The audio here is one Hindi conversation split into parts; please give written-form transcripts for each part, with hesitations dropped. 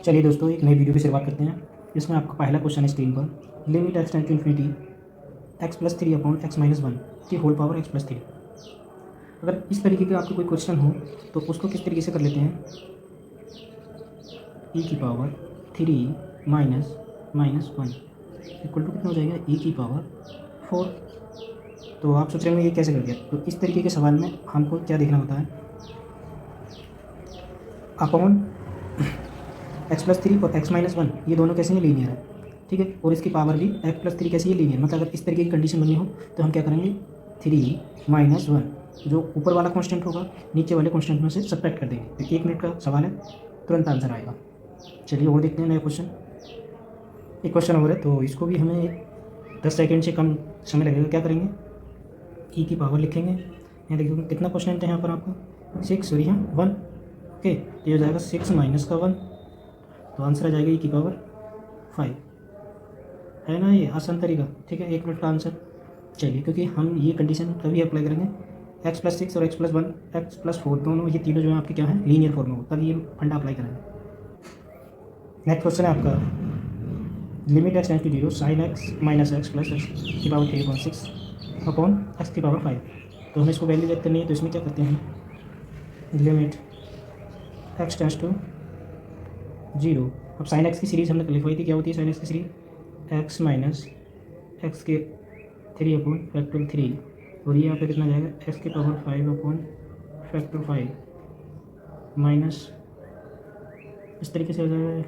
चलिए दोस्तों, एक नई वीडियो की शुरुआत करते हैं। इसमें आपका पहला क्वेश्चन है स्क्रीन पर, limit x tend to infinity x plus three upon x minus one की whole power x plus three. अगर इस तरीके का आपको कोई क्वेश्चन हो तो उसको किस तरीके से कर लेते हैं, ई की power three minus minus one equal to कितना हो जाएगा, ई की पावर फोर। तो आप सोच रहे होंगे ये कैसे कर दिया। तो इस तरीके के सवाल में हमको क्या देखना होता है, अपॉन एक्स प्लस थ्री और एक्स माइनस वन ये दोनों कैसे हैं, लीनियर है, ठीक है। और इसकी पावर भी एक्स प्लस थ्री कैसी है, लीनियर। मतलब अगर इस तरीके की कंडीशन बनी हो तो हम क्या करेंगे, थ्री माइनस वन जो ऊपर वाला कांस्टेंट होगा नीचे वाले कांस्टेंट में से सब्ट्रैक्ट कर देंगे। तो 1 मिनट का सवाल है, तुरंत आंसर आएगा। चलिए और देखते हैं नया क्वेश्चन। एक क्वेश्चन और है तो इसको भी हमें 10 सेकेंड से कम समय लगेगा। क्या करेंगे, ई की पावर लिखेंगे। यहाँ देखिए कितना क्वेश्चन है यहाँ पर आपका, 6 और यहाँ 1। ओके, तो ये हो जाएगा 6 माइनस का 1, तो आंसर आ जाएगा ई की पावर 5। है ना, ये आसान तरीका, ठीक है। 1 मिनट का आंसर। चलिए, क्योंकि हम ये कंडीशन तभी अप्लाई करेंगे, एक्स प्लस सिक्स और x plus one x plus four दोनों ये तीनों जो है आपके क्या है, लीनियर फॉर्म में हो, तब ये फंडा अप्लाई करेंगे। नेक्स्ट क्वेश्चन है आपका, limit x tends to zero sine x minus x plus x की पावर 3/6 अपॉन एक्स की पावर 5। तो हमें इसको वैल्यू चेक करनी है, तो इसमें क्या करते हैं, limit x tends to zero. अब साइन एक्स की सीरीज़ हमने क्लिफाई थी, क्या होती है साइन एक्स की सीरीज, एक्स माइनस एक्स के 3/3 और ये यहाँ पे कितना जाएगा, एक्स की पावर 5/5 माइनस इस तरीके से हो जाएगा।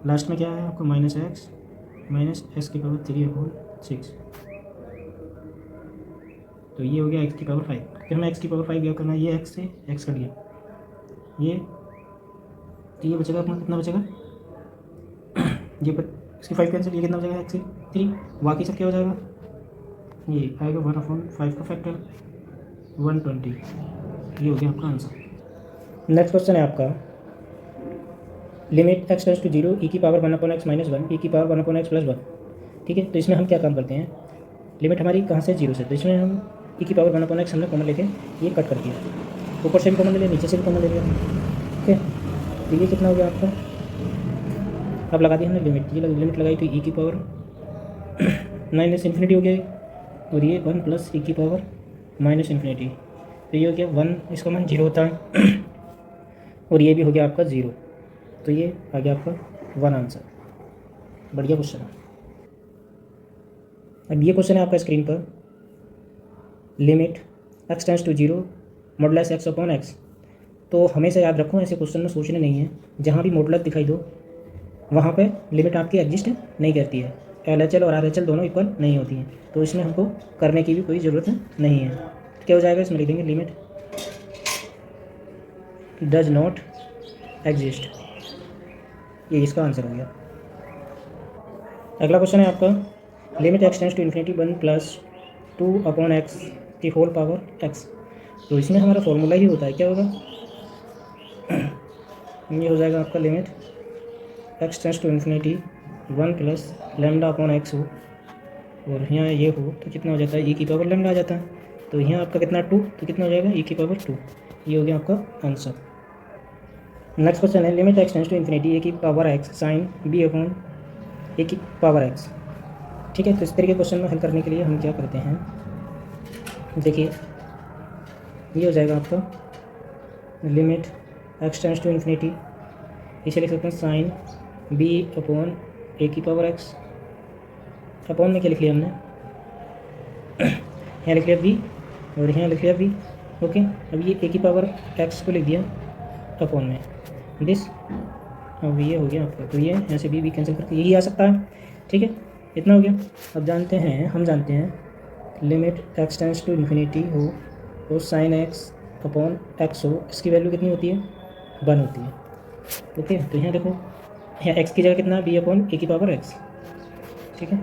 लास्ट में क्या है आपको, माइनस एक्स की पावर 3/6। तो ये हो गया एक्स की पावर 5। फिर हमें एक्स की पावर 5 क्या करना है, ये एक्स से एक्स कट गया, ये तो ये बचेगा अपना कितना बचेगा, ये इसकी 5 कैंसिल, ये कितना बचेगा एक्स की 3, बाकी सब क्या हो जाएगा, ये आएगा 1/5 का फैक्टर 120। ये हो गया आपका आंसर। नेक्स्ट क्वेश्चन है आपका, limit x tends to zero e की पावर 1/x माइनस वन ई की पावर 1/x प्लस वन। ठीक है, तो इसमें हम क्या काम करते हैं, लिमिट हमारी कहाँ से, जीरो से, तो इसमें हम ई की पावर 1/x हमने कॉमन लेके ये कट कर दिया, ऊपर से भी कॉमन ले लिया, नीचे से भी कॉमन ले लिया। ठीक है, तो ये कितना हो गया आपका, अब लगा दी हमने लिमिट, ये लिमिट लगाई तो ई की पावर माइनस इन्फिनिटी हो गया, और ये 1 प्लस ई की पावर माइनस इन्फिनिटी। तो ये हो गया 1, इसका मान 0 होता है और ये भी हो गया आपका 0। तो ये आ गया आपका 1 आंसर। बढ़िया क्वेश्चन है। अब ये क्वेश्चन है आपका स्क्रीन पर, limit x tends to zero modulus x upon x. तो हमेशा याद रखो, ऐसे क्वेश्चन में सोचने नहीं है, जहाँ भी मॉडुलस दिखाई दो वहाँ पे लिमिट आपकी एग्जिस्ट नहीं करती है। LHL और RHL दोनों इक्वल नहीं होती हैं, तो इसमें हमको करने की भी कोई ज़रूरत नहीं है। तो क्या हो जाएगा, इसमें लिख देंगे लिमिट डज नॉट एग्जिस्ट, ये इसका आंसर हो गया। अगला क्वेश्चन है आपका, limit x tends to infinity 1 plus 2 upon x की होल पावर एक्स। तो इसमें हमारा फॉर्मूला ही होता है, क्या होगा, ये हो जाएगा आपका limit x tends to infinity 1 plus lambda upon x हो, और यहाँ ये हो तो कितना हो जाता है, ई की पावर लैम्डा आ जाता है। तो यहाँ आपका कितना 2, तो कितना हो जाएगा, ई की पावर 2। ये हो गया आपका आंसर। नेक्स्ट क्वेश्चन है, limit x tends to infinity a की power x sine b upon a की पावर एक्स। ठीक है, तो इस तरीके क्वेश्चन में हल करने के लिए हम क्या करते हैं, देखिए ये हो जाएगा आपका limit x tends to infinity, इसे लिख सकते हैं साइन बी अपॉन ए की पावर एक्स। अपॉन में क्या लिख लिया हमने, यहाँ लिख लिया बी और यहाँ लिख लिया बी। ओके, अब ये ए की पावर एक्स को लिख दिया अपॉन में दिस, अब ये हो गया आपका, तो ये यहाँ से बी कैंसिल करके यही आ सकता है। ठीक है, इतना हो गया। अब जानते हैं, हम जानते हैं limit x tends to infinity हो और साइन एक्स अपॉन एक्स हो, इसकी वैल्यू कितनी होती है, 1 होती है। ओके, तो यहाँ देखो, यहाँ एक्स की जगह कितना है, बी अपॉन ए की पावर एक्स। ठीक है,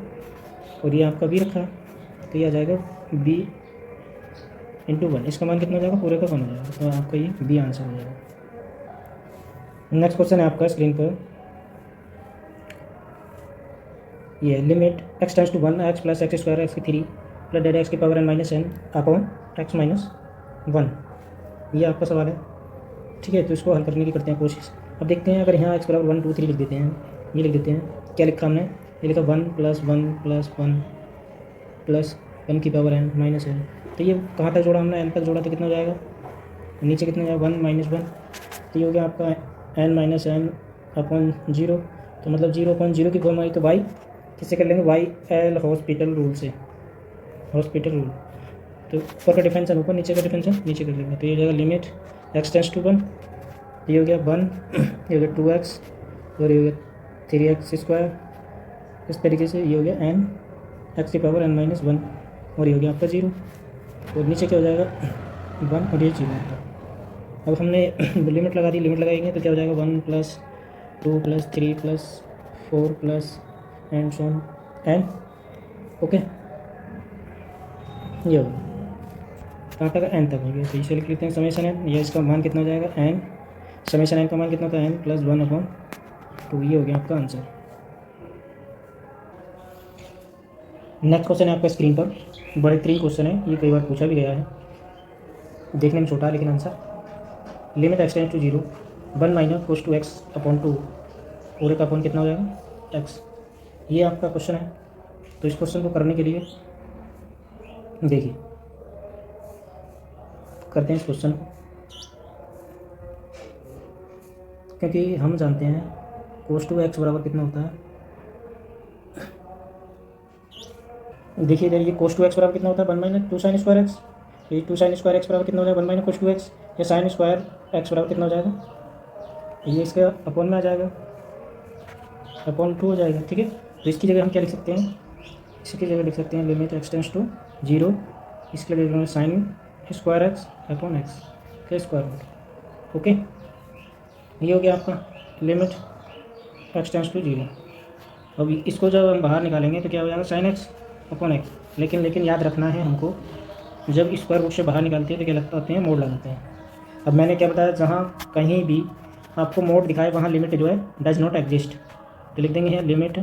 और ये आपका बी रखा है, तो ये आ जाएगा बी इंटू 1, इसका मान कितना हो जाएगा, पूरे का 1 हो जाएगा। तो आपका ये बी आंसर हो जाएगा। नेक्स्ट क्वेश्चन है आपका स्क्रीन पर, ये limit x tends to 1 x plus x square x की 3 प्लस डेड एक्स की power n minus n upon x minus 1, ये आपका सवाल है। ठीक है, तो इसको हल करने की करते हैं कोशिश। अब देखते हैं, अगर यहाँ एक्स बराबर 1 2 3 लिख देते हैं, ये लिख देते हैं, क्या लिखा हमने, ये लिखा 1 + 1 + 1 + 1 की पावर n माइनस n। तो ये कहाँ तक जोड़ा हमने, n तक जोड़ा, तो कितना हो जाएगा, नीचे कितना जाएगा 1 - 1, तो ये हो गया आपका n - n अपॉन 0। तो मतलब 0/0 की फॉर्म आई, तो y किससे कर लेंगे, वाई एल हॉस्पिटल रूल से, हॉस्पिटल रूल। तो ऊपर का डिफरेंशन ऊपर, नीचे का डिफरेंशन नीचे कर लेंगे। तो ये हो जाएगा लिमिट x टेंड्स टू 1, ये हो गया 1, ये हो गया 2x, और ये हो गया 3x²। इस तरीके से ये हो गया n x की पावर n - 1, और ये हो गया आपका 0, और नीचे क्या हो जाएगा 1, और ये 0 होता। अब हमने लिमिट लगा दी, लिमिट लगाएंगे तो क्या हो जाएगा 1 + 2 + 3 + 4 + and so on n। Okay, ये हो कहाँ तक, n तक हो गया। तो इसे लिख लेते हैं समेशन n, ये इसका मान कितना हो जाएगा n, समेशन n का मान कितना होता है n + 1/2। ये हो गया आपका आंसर। नेक्स्ट क्वेश्चन है आपका स्क्रीन पर, बेहतरीन क्वेश्चन है, ये कई बार पूछा भी गया है, देखने में छोटा है लेकिन answer, limit x tends to 0 1 - cos 2x/2, पूरे का अपॉन कितना हो जाएगा x। ये आपका क्वेश्चन है। तो इस क्वेश्चन को करने के लिए देखिए, करते हैं इस क्वेश्चन को, क्योंकि हम जानते हैं cos 2x बराबर कितना होता है। देखिए इधर, ये cos 2x बराबर कितना होता है 1 - 2 sin स्क्वायर x। ये 2 sin स्क्वायर x बराबर कितना हो जाएगा 1 - cos 2x। या sin स्क्वायर x बराबर कितना हो जाएगा, ये इसके अपॉन में आ जाएगा, अपॉन 2 हो जाएगा। ठीक है, तो इसकी जगह हम क्या लिख सकते हैं, इसकी जगह लिख सकते हैं लिमिट x टेंड्स टू 0, इसके लिए लिख रहे हैं sin स्क्वायर x/x के स्क्वायर रूट। ओके, ये हो गया आपका लिमिट x टेंड्स टू 0। अब इसको जब हम बाहर निकालेंगे तो क्या हो जाएगा sin x/x। लेकिन याद रखना है हमको, जब स्क्वायर रूट से बाहर निकालते हैं तो क्या लगता हैं, मोड लगाते हैं। अब मैंने क्या बताया, जहाँ कहीं भी आपको मोड दिखाए वहाँ लिमिट जो है डज नॉट एग्जिस्ट, तो लिख देंगे लिमिट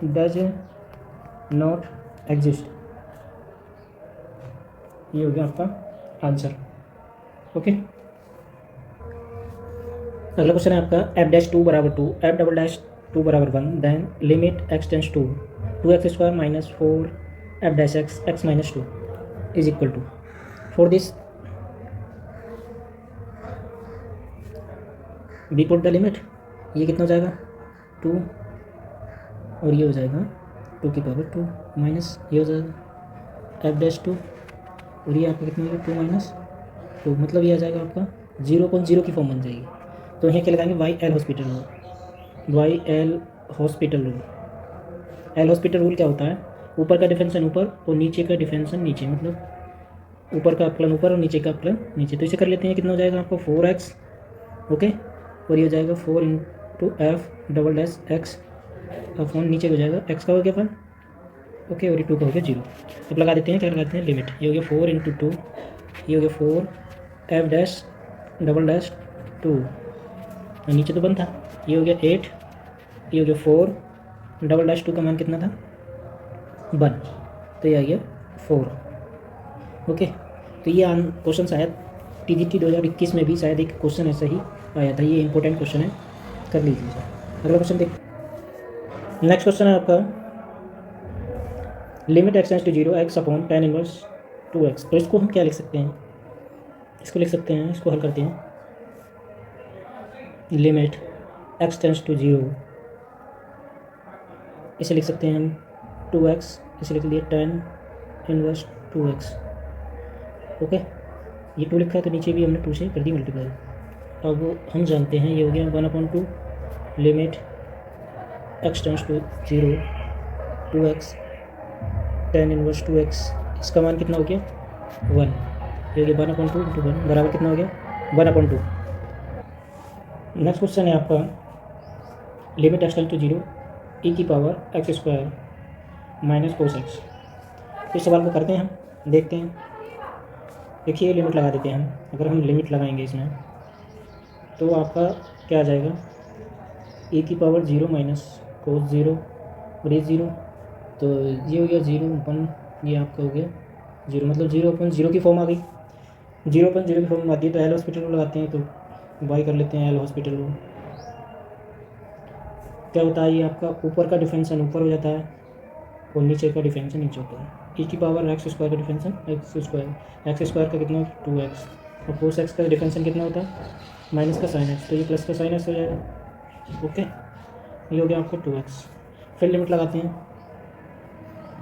डज नॉट एग्जिस्ट। ये हो गया आपका आंसर। ओके, अगला क्वेश्चन है आपका f'2 = 2, f'2 = 1, then limit x tends to 2x² - 4 f'(x) - 2 is equal to, for this we put the limit, ये कितना हो जाएगा 2, और ये हो जाएगा 2 की पावर 2 माइनस, ये हो जाएगा f'2, और ये आपका कितना हो जाएगा 2 - 2, मतलब ये आ जाएगा आपका 0/0 की फॉर्म बन जाएगी। तो यहाँ क्या लगाएंगे वाई एल हॉस्पिटल रूल, वाई L'Hospital rule. L'Hospital rule क्या होता है, ऊपर का डिफरेंशन ऊपर और नीचे का डिफरेंशन नीचे, मतलब ऊपर का अपलन ऊपर और नीचे का अपलन नीचे। तो इसे कर लेते हैं, कितना हो जाएगा आपको 4x। ओके, और ये हो जाएगा 4 × f'(x) अपॉन नीचे हो जाएगा x का हो गया अपन। ओके, और ये 2 का हो गया 0। अब लगा देते हैं, क्या लगाते हैं लिमिट, ये हो गया 4 × 2, ये हो गया 4 f'(2), और नीचे तो बंद था, ये हो गया 8, ये हो गया 4 2 का मान कितना था 1, तो ये आ गया 4। ओके, तो ये क्वेश्चन शायद TGT 2021 में भी शायद एक क्वेश्चन ऐसा ही आया था, ये इंपॉर्टेंट क्वेश्चन है, कर लीजिए। अगला क्वेश्चन देख, नेक्स्ट क्वेश्चन है आपका limit x tends to 0 x/tan−1 2x। तो इसको हम क्या लिख सकते हैं, इसको लिख सकते हैं, इसको हल करते हैं, लिमिट x टेंड्स टू 0, इसे लिख सकते हैं हम 2x, इसे लिख लिए tan−1 2x। ओके, ये 2 लिखा है तो नीचे भी हमने 2 से कर दी मल्टीप्लाई। अब हम जानते हैं ये हो गया 1/2 limit x tends to 0 2x tan−1 2x, इसका मान कितना हो गया 1, ये हो गया 1/2 × 1 बराबर कितना हो गया 1/2। नेक्स्ट क्वेश्चन है आपका limit x tends to 0 e⁻x² - cos x। इस सवाल को करते हैं हम, देखते हैं। देखिए लिमिट लगा देते हैं हम, अगर हम लिमिट लगाएंगे इसमें तो आपका क्या आ जाएगा e⁻0 - cos 0, और ये 0, तो ये हो गया 0/, ये आपका हो गया 0, मतलब 0/0 की फॉर्म आ गई। 0/0 की फॉर्म आती है तो एल हॉस्पिटल को लगाते हैं, तो वाई कर लेते हैं एल हॉस्पिटल रूम। क्या होता है, ये आपका ऊपर का डिफरेंसन ऊपर हो जाता है और नीचे का डिफरेंसन नीचे होता है। ई की पावर एक्स स्क्वायर का डिफरेंसन एक्स स्क्वायर का कितना 2x, और कोस एक्स का डिफरेंसन कितना होता है माइनस का साइन एक्स, तो ये प्लस का साइन एक्स हो जाएगा। ओके, ये हो गया आपका 2x। फिर लिमिट लगाते हैं,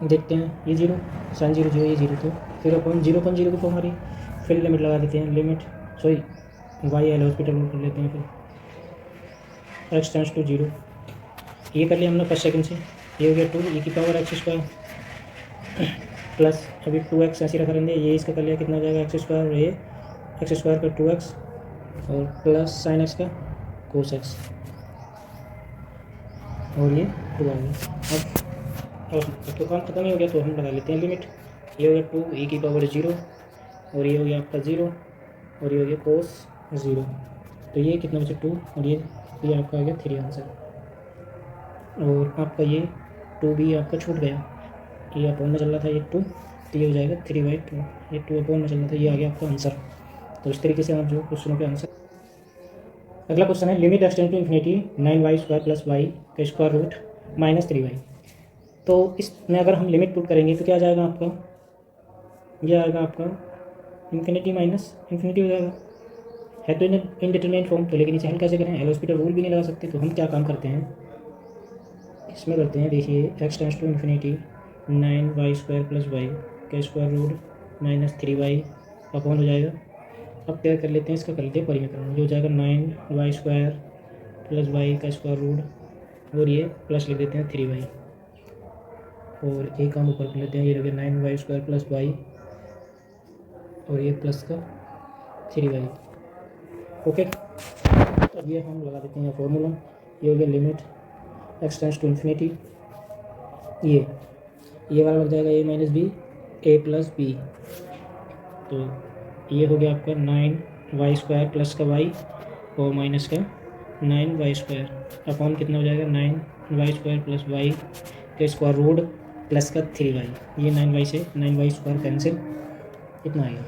देखते हैं ये 0 साइन 0 0 ये 0, तो 0.0 की फॉर्म आ रही। फिर लिमिट लगा देते हैं, लिमिट वाई एल हॉस्पिटल में कर लेते हैं। फिर एक्स टेंड्स टू 0, ये कर लिया हमने फर्स्ट सेकंड से। ये हो गया 2 ई की पावर एक्स स्क्वायर प्लस अभी 2x ऐसे रखा रहेंगे, ये इसका कर लिया कितना हो जाएगा एक्स स्क्वायर, और ये एक्स स्क्वायर का 2x और प्लस साइन एक्स का कोस एक्स, और ये 2 आ गया। अब तो काम खत्म ही हो गया, तो हम लगा लेते हैं लिमिट। ये हो गया 2 ई की पावर 0, और ये हो गया आपका 0, और ये हो गया कोस 0, तो ये कितना बचा 2, और ये आपका आ गया 3 आंसर। और आपका ये 2 भी आपका छूट गया, ये अपॉन में चल रहा था ये 2, तो ये हो जाएगा 3/2, ये 2 अपॉन में चल रहा था, ये आ गया आपका आंसर। तो इस तरीके से आप जो क्वेश्चनों के आंसर। अगला क्वेश्चन है limit x tend to infinity 9y² + y का स्क्वायर रूट -3y। तो इसमें अगर हम लिमिट पुट करेंगे तो क्या आ जाएगा आपका, ये आएगा आपका इन्फिनिटी माइनस इन्फिनिटी हो जाएगा। है तो इनडिटरमिनेट फॉर्म, तो लेकिन इसे हल कैसे करें, एल हॉस्पिटल रूल भी नहीं लगा सकते, तो हम क्या काम करते हैं इसमें करते हैं, देखिए x tends to infinity 9y² + y का स्क्वायर रूट -3y अपॉन हो जाएगा। अब क्या कर लेते हैं, इसका कर लेते हैं परिमीकरण, जो हो जाएगा 9y² + y का स्क्वायर रूट, और ये प्लस लिख देते हैं 3y, और एक काम ऊपर कर लेते हैं, ये हो गया 9y² + y, और ये प्लस का 3y। ओके, अब ये हम लगा देते हैं फॉर्मूला, ये हो गया limit x tends to infinity, ये वाला लग जाएगा a - b a + b, तो ये हो गया आपका 9y² प्लस का y और माइनस का 9y² अपॉन कितना हो जाएगा 9y² + y का स्क्वायर रूट प्लस का 3y। ये 9y से 9y² कैंसिल, इतना आएगा।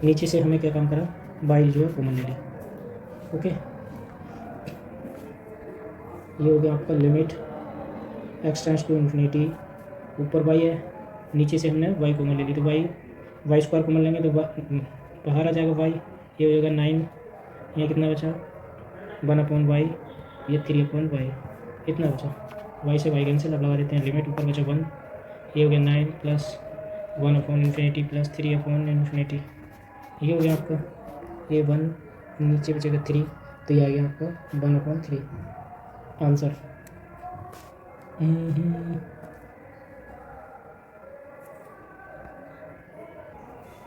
नीचे से हमें क्या काम करा, y जो है कॉमन ले ली। ओके, ये हो गया आपका limit x tends to infinity, ऊपर y है, नीचे से हमने y कॉमन ले ली, तो y² कॉमन लेंगे तो बाहर आ जाएगा y, ये हो जाएगा 9, ये कितना बचा 1/y, ये 3/y, इतना बचा। y से y कैंसिल, अब लगा देते हैं लिमिट, ऊपर बचा 1, ये हो गया 9 + 1/∞ + 3/∞, ये हो गया आपका ये 1, नीचे बचेगा 3, तो ये आ गया आपका 1/3 आंसर।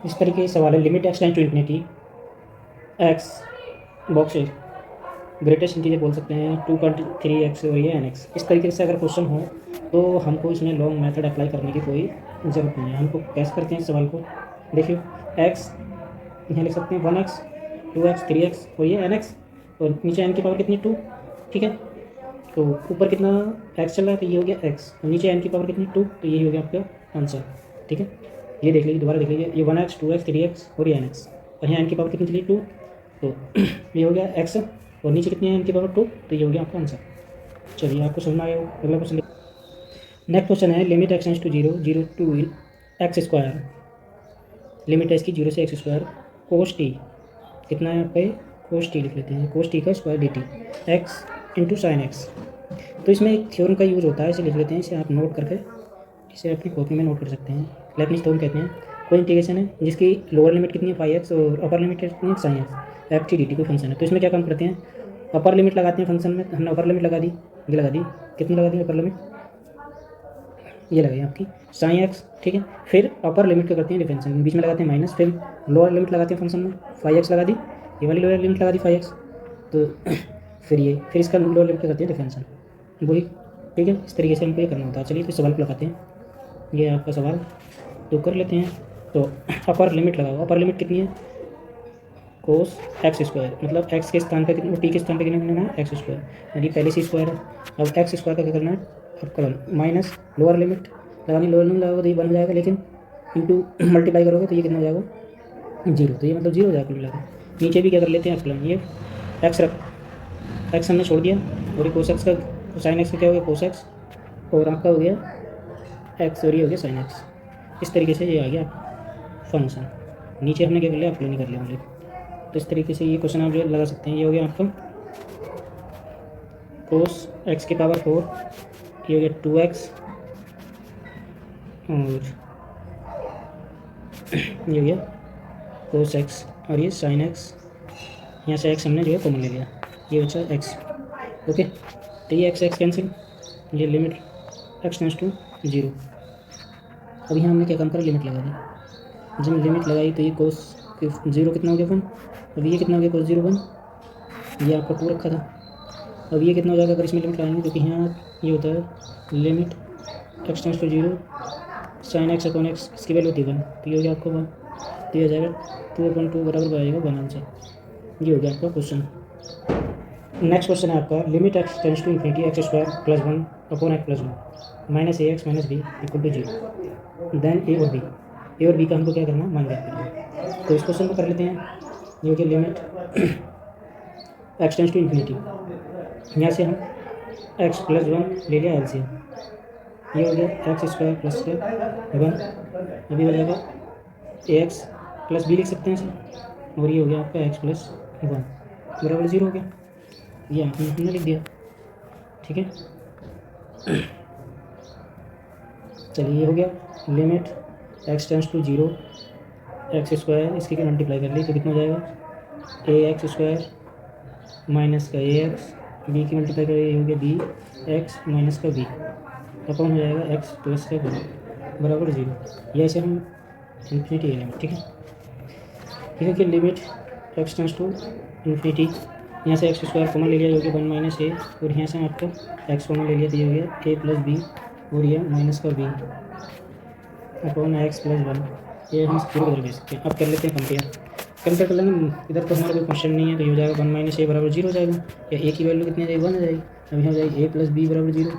इस तरीके के सवाल है, limit x tends to infinity x box greatest integer बोल सकते हैं 2.3x और ये nx। इस तरीके से अगर क्वेश्चन हो तो हमको इसमें लॉन्ग मेथड अप्लाई करने की कोई ज़रूरत नहीं है। हमको कैसे करते हैं इस सवाल को, देखिए x यहाँ लिख सकते हैं 1x 2x 3x और ये nx, और नीचे n की पावर कितनी 2, ठीक है। तो ऊपर कितना x चल रहा है, तो ये हो गया x, और नीचे n की पावर कितनी 2, तो ये हो गया आपका आंसर, ठीक है। ये देख लीजिए, दोबारा देख लीजिए, ये 1x 2x 3x और ये nx, और यहाँ n की पावर कितनी चली 2, तो ये हो गया x, और नीचे कितनी है n की पावर 2, तो ये हो गया आपका आंसर। चलिए, आपको समझ में आया हो। अगला क्वेश्चन, नेक्स्ट क्वेश्चन है limit x tends to 0 to x², limit है इसकी 0 से x² कोस t, कितना है आपका कोस t लिख लेते हैं, कोस t का square dt x × sin x। तो इसमें एक थ्योरम का यूज़ होता है, इसे लिख लेते हैं, इसे आप नोट करके इसे अपनी कॉपी में नोट कर सकते हैं। लेबनिज़ थ्योरम कहते हैं, कोई इंटीग्रेशन है जिसकी लोअर लिमिट कितनी है 5x और अपर लिमिट कितनी है sin x, f t dt कोई फंक्शन है। तो इसमें क्या काम करते हैं, अपर लिमिट लगाते हैं फंक्शन में, हमने अपर लिमिट लगा दी, ये लगा दी, कितनी लगा दी अपर लिमिट, ये लगाई आपकी sin x, ठीक है। फिर अपर लिमिट क्या करते हैं डिफरेंशियल, बीच में लगाते हैं माइनस, फिर लोअर लिमिट लगाते हैं फंक्शन में 5x लगा दी, ये वाली लोअर लिमिट लगा दी 5x, तो फिर इसका लोअर लिमिट क्या करते हैं डिफरेंशियल, वही, ठीक है। इस तरीके से हमको ये करना होता है। चलिए फिर सवाल को लगाते हैं, ये आपका सवाल तो कर लेते हैं। तो अपर लिमिट लगाओ, अपर लिमिट कितनी है कोस x², मतलब x के स्थान पर कितना, t के स्थान पर कितना करना है x², यानी पहले से स्क्वायर है। अब x² का क्या करना है, अब करना माइनस लोअर लिमिट लगानी, लोअर लिमिट लगाओगे तो ये 1 हो जाएगा, लेकिन इंटू मल्टीप्लाई करोगे तो ये कितना हो जाएगा 0, तो ये मतलब 0 हो जाएगा कुल मिलाकर। नीचे भी क्या कर लेते हैं अप्लाई, ये एक्स रख, एक्स हमने छोड़ दिया और ये कोस एक्स का साइन एक्स का क्या हो गया कोस एक्स, और आपका हो गया एक्स और ये हो गया साइन एक्स। इस तरीके से ये आ गया फंक्शन। नीचे हमने क्या कर लिया आपको नहीं कर लिया हमने। तो इस तरीके से ये क्वेश्चन आप जो लगा सकते हैं। ये हो गया आपका कोस एक्स की पावर 4, ये हो गया 2x और ये हो गया कोस एक्स और ये साइन एक्स। यहाँ से x हमने जो है कॉमन ले लिया, ये बचा x। ओके, तो ये x कैंसिल, ये लिमिट x टेंड्स टू 0। अब यहाँ हमने क्या काम करा, लिमिट लगा दी। जब लिमिट लगाई तो ये कोस 0 कितना हो गया 1, अब ये कितना हो गया कोस 0 1, ये आपका 2 रखा था। अब ये कितना हो जाएगा अगर इसमें लिमिट लगाएंगे, क्योंकि यहाँ ये होता है limit x tends to 0 sine x upon x, इसकी वैल्यू होती है 1, तो ये हो गया आपको 1, तो ये हो जाएगा 2/2 बराबर आ जाएगा 1 आंसर। ये हो गया आपका क्वेश्चन। नेक्स्ट क्वेश्चन है आपका limit x tends to infinity x square plus 1 upon x plus 1 minus a x minus b equal to 0। Then a और बी का हमको क्या करना है, मान ज्ञात करना है। तो इस क्वेश्चन को कर लेते हैं। ये हो गया limit x tends to infinity, यहाँ से हम एक्स प्लस 1 ले लिया एलसीएम, ये हो गया एक्स स्क्वायर प्लस 1, अभी हो जाएगा ए एक्स प्लस बी लिख सकते हैं इसे, और ये हो गया आपका एक्स प्लस 1 बराबर 0 हो गया। ये हमने लिख दिया, ठीक है। चलिए ये हो गया limit x tends to 0 x square, इसकी मल्टीप्लाई कर ली तो कितना हो जाएगा ए एक्स स्क्वायर माइनस का ए एक्स, बी की मल्टीप्लाई कर ये हो गया बी एक्स माइनस का बी, अपॉन हो जाएगा एक्स प्लस का बराबर 0। ये ऐसे हम इन्फिनिटी ले लेंगे, ठीक है। ठीक है कि limit x tends to infinity, यहाँ से एक्स स्क्वायर कॉमन ले लिया, ये हो गया 1 माइनस ए, और यहाँ से आपका एक्स कॉमन ले लिया तो ये हो गया ए प्लस बी और ये माइनस का बी अपॉन एक्स प्लस 1। ये हम पूरा बदल दे सकते हैं। अब कर लेते हैं कंपेयर कर लेंगे। इधर तो हमारा कोई क्वेश्चन नहीं है, तो ये हो जाएगा 1 माइनस ए बराबर 0 हो जाएगा, या ए की वैल्यू कितनी आ जाएगी 1 आ जाएगी। अब यहाँ हो जाएगी ए प्लस बी बराबर 0,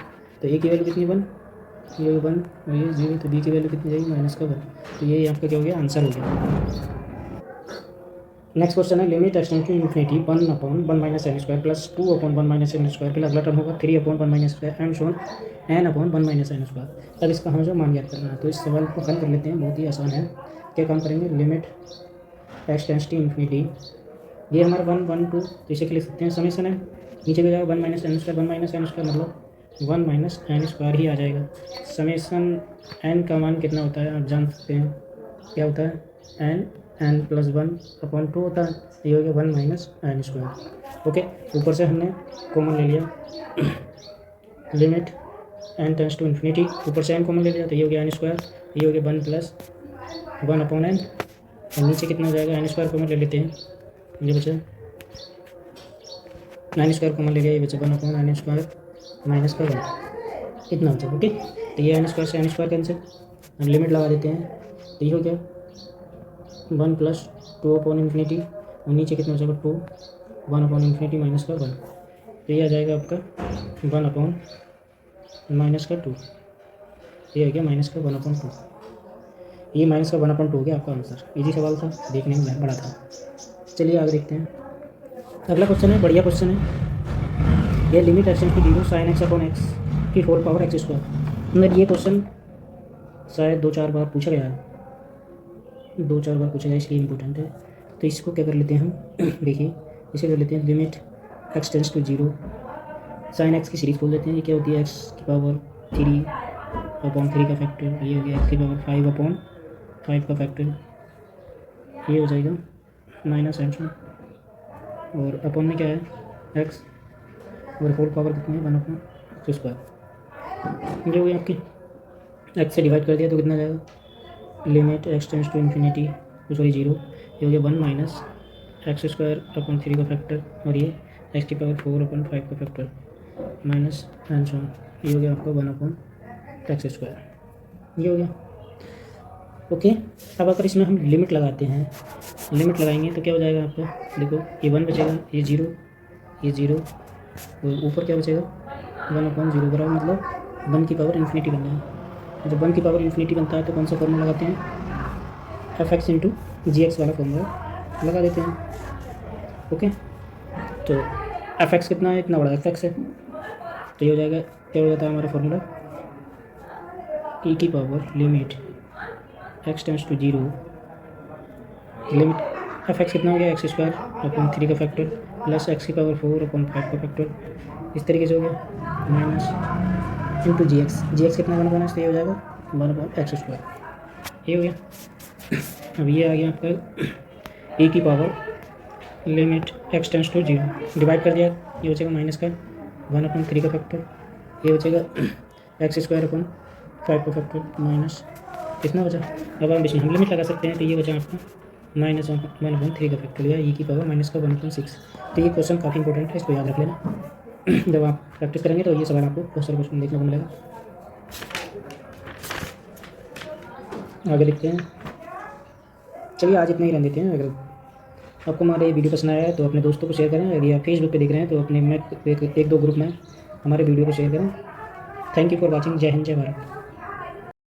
तो ए की वैल्यू कितनी 1, ये 1 और ये 0, तो बी की वैल्यू कितनी जाएगी माइनस का 1। तो ये आपका क्या हो गया, आंसर हो गया। नेक्स्ट क्वेश्चन है limit x tends to infinity 1 upon 1 minus n square plus 2 upon 1 minus n square, फिर अगला टर्म होगा 3 upon 1 minus square and so n upon 1 minus n square. अब इसका हमें जो मान ज्ञात करना है, तो इस सवाल को हल कर लेते हैं, बहुत ही आसान है। क्या काम करेंगे, limit x tends to infinity, ये हमारा 1 1 2, तो इसे लिख सकते हैं समेसन है, नीचे भी जाएगा 1 minus n square, 1 minus n square मतलब 1 माइनस एन स्क्वायर ही आ जाएगा। समेसन एन का मान कितना होता है आप जान सकते हैं, क्या होता है एन प्लस 1 अपॉन 2 होता है, ये हो गया 1 माइनस एन स्क्वायर। ओके, ऊपर से हमने कॉमन ले लिया limit n tends to infinity, ऊपर से एन कॉमन ले लिया तो ये हो गया एन स्क्वायर, ये हो गया 1 प्लस 1 अपॉन एन, और नीचे कितना हो जाएगा एन स्क्वायर कॉमन ले लेते हैं, ये बचा एन स्क्वायर कॉमन ले लिया, ये बचा 1 अपॉन एन स्क्वायर माइनस का 1, इतना बचा। ओके, तो ये एन स्क्वायर से एन स्क्वायर कैंसिल, हम लिमिट लगा देते हैं, तो ये हो गया 1 प्लस 2 अपॉन इन्फिनिटी, और नीचे कितना हो जाएगा 2 1 अपॉन इन्फिनिटी माइनस का 1, तो ये आ जाएगा आपका 1 अपॉन माइनस का 2, ये आ गया माइनस का 1 अपॉन 2, ये माइनस का 1 अपॉन 2 हो गया आपका आंसर। इजी सवाल था, देखने में बड़ा था। चलिए आगे देखते हैं। अगला क्वेश्चन है, बढ़िया क्वेश्चन है। ये limit x tends to 0 sine x upon x की होल पावर एक्स स्क्वायर। अंदर ये क्वेश्चन शायद 2-4 बार पूछा गया है, 2-4 बार पूछा गया, इसलिए इम्पोर्टेंट है। तो इसको क्या कर लेते हैं हम, देखिए इसे कर लेते हैं limit x tends to 0 sine x की सीरीज बोल देते हैं। ये क्या होती है, एक्स की पावर 3 अपॉन 3 का फैक्टर, ये हो गया एक्स की पावर 5 अपॉन 5 का फैक्टर, ये हो जाएगा माइनस एन, और अपॉन में क्या है एक्स, और होल पावर कितनी है 1 अपॉन एक्स स्क्वायर। ये हो गया आपकी, एक्स से डिवाइड कर दिया तो कितना जाएगा, limit x tends to infinity sorry 0, ये हो गया 1 माइनस एक्स स्क्वायर अपॉन 3 का फैक्टर, और ये एक्स की पावर 4 अपॉन 5 का फैक्टर माइनस एन सो, ये हो गया आपका 1 अपॉन एक्स स्क्वायर, ये हो गया। ओके, अब अगर इसमें हम लिमिट लगाते हैं, लिमिट लगाएंगे तो क्या हो जाएगा आपका, देखो ये 1 बचेगा, ये 0, ये 0, और ऊपर क्या बचेगा 1 अपॉन 0 बराबर मतलब 1 की पावर इन्फिनिटी बनना है। जब 1 की पावर इन्फिनिटी बनता है तो कौन सा फॉर्मूला लगाते हैं, एफ एक्स इंटू जी एक्स वाला फॉर्मूला लगा देते हैं। ओके, तो एफ एक्स कितना है, इतना बड़ा एफ एक्स है, तो ये हो जाएगा, क्या हो जाता है हमारा फॉर्मूला, ई की power limit x tends to zero, limit f x कितना हो गया, एक्स स्क्वायर अपॉन 3 का फैक्टर प्लस एक्स की पावर 4 अपॉन 5 का फैक्टर, इस तरीके से हो गया, माइनस इंटू जी एक्स कितना बन पाना, तो ये हो जाएगा 1 अपॉन एक्स स्क्वायर, ये हो गया। अब ये आ गया आपका ए की power limit x tends to zero, divide कर दिया, ये हो जाएगा माइनस का 1 अपॉन 3 का फैक्टर, ये हो जाएगा एक्स स्क्वायर अपॉन 5 का फैक्टर माइनस कितना बचा। अब हम इसमें हम लिमिट लगा सकते हैं, तो ये बचा आपका माइनस 1 अपॉन 3 का फैक्टर या ई की पावर माइनस का 1/6। तो ये क्वेश्चन काफ़ी इंपॉर्टेंट है, इसको याद रख लेना। जब आप प्रैक्टिस करेंगे तो ये सवाल आपको बहुत सारे क्वेश्चन देखने को मिलेगा। आगे देखते हैं, चलिए आज इतना ही रहने देते हैं। अगर आपको हमारे वीडियो पसंद आया है तो अपने दोस्तों को शेयर करें, यदि आप फेसबुक पे देख रहे हैं तो अपने में एक दो ग्रुप में हमारे वीडियो को शेयर करें। Thank you for watching. जय हिंद, जय भारत।